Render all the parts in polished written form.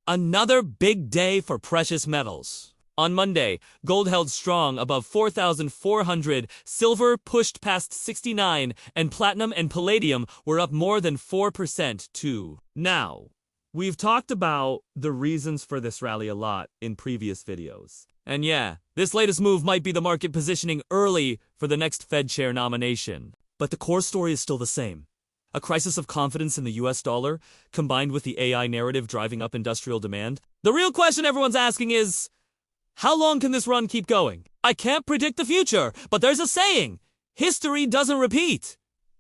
Another big day for precious metals. On Monday, gold held strong above 4,400, silver pushed past 69, and platinum and palladium were up more than 4% too. Now, we've talked about the reasons for this rally a lot in previous videos. And yeah, this latest move might be the market positioning early for the next Fed chair nomination. But the core story is still the same. A crisis of confidence in the US dollar, combined with the AI narrative driving up industrial demand. The real question everyone's asking is, how long can this run keep going? I can't predict the future, but there's a saying, history doesn't repeat.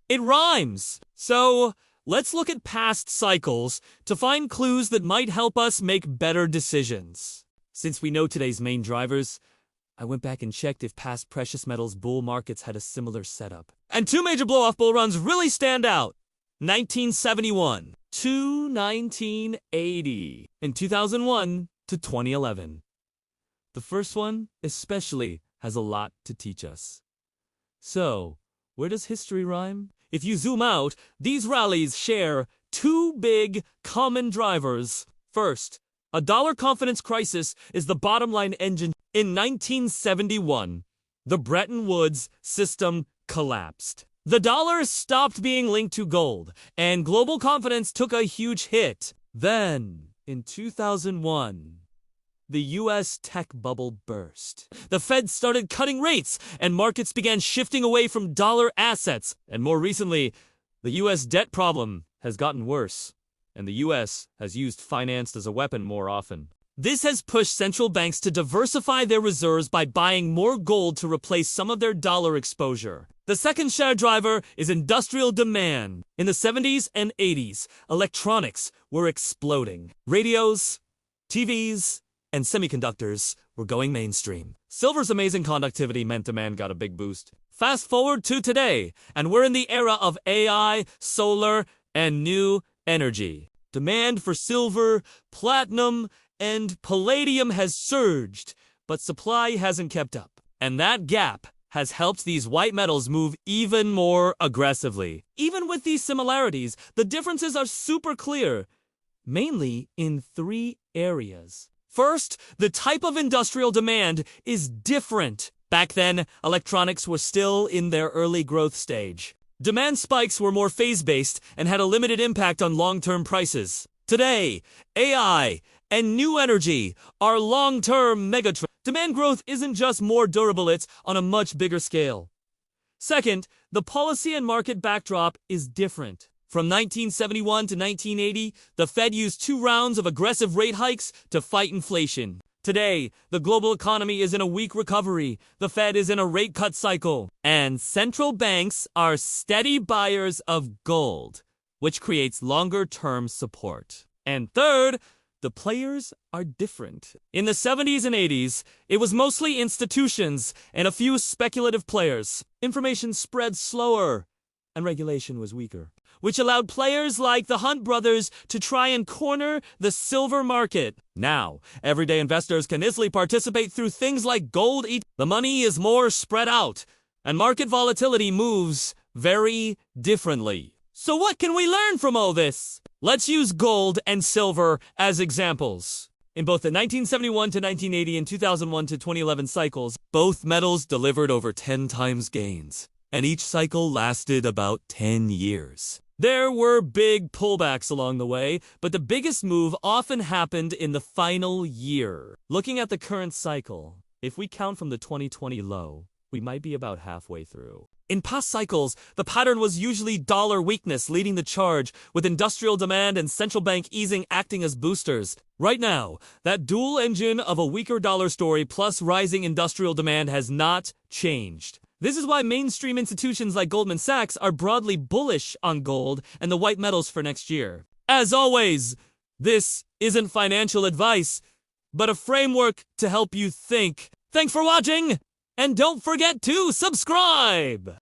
It rhymes. So, let's look at past cycles to find clues that might help us make better decisions. Since we know today's main drivers, I went back and checked if past precious metals bull markets had a similar setup. And two major blow-off bull runs really stand out. 1971 to 1980, and 2001 to 2011. The first one especially has a lot to teach us. So, where does history rhyme? If you zoom out, these rallies share two big common drivers. First, a dollar confidence crisis is the bottom line engine. In 1971, the Bretton Woods system collapsed. The dollar stopped being linked to gold, and global confidence took a huge hit. Then, in 2001, the US tech bubble burst. The Fed started cutting rates, and markets began shifting away from dollar assets. And more recently, the US debt problem has gotten worse, and the US has used finance as a weapon more often. This has pushed central banks to diversify their reserves by buying more gold to replace some of their dollar exposure. The second share driver is industrial demand. In the 70s and 80s, electronics were exploding. Radios, TVs, and semiconductors were going mainstream. Silver's amazing conductivity meant demand got a big boost. Fast forward to today, and we're in the era of AI, solar, and new energy. Demand for silver, platinum, and palladium has surged, but supply hasn't kept up. And that gap has helped these white metals move even more aggressively. Even with these similarities, the differences are super clear, mainly in three areas. First, the type of industrial demand is different. Back then, electronics were still in their early growth stage. Demand spikes were more phase-based and had a limited impact on long-term prices. Today, AI and new energy are long-term megatrends. Demand growth isn't just more durable, it's on a much bigger scale. Second, the policy and market backdrop is different. From 1971 to 1980, the Fed used 2 rounds of aggressive rate hikes to fight inflation. Today, the global economy is in a weak recovery, the Fed is in a rate cut cycle, and central banks are steady buyers of gold, which creates longer-term support. And third, the players are different. In the 70s and 80s, it was mostly institutions and a few speculative players. Information spread slower, and regulation was weaker, which allowed players like the Hunt brothers to try and corner the silver market. Now, everyday investors can easily participate through things like gold. The money is more spread out, and market volatility moves very differently. So what can we learn from all this? Let's use gold and silver as examples. In both the 1971 to 1980 and 2001 to 2011 cycles, both metals delivered over 10 times gains, and each cycle lasted about 10 years. There were big pullbacks along the way, but the biggest move often happened in the final year. Looking at the current cycle, if we count from the 2020 low, we might be about halfway through. In past cycles, the pattern was usually dollar weakness leading the charge, with industrial demand and central bank easing acting as boosters. Right now, that dual engine of a weaker dollar story plus rising industrial demand has not changed. This is why mainstream institutions like Goldman Sachs are broadly bullish on gold and the white metals for next year. As always, this isn't financial advice, but a framework to help you think. Thanks for watching, and don't forget to subscribe!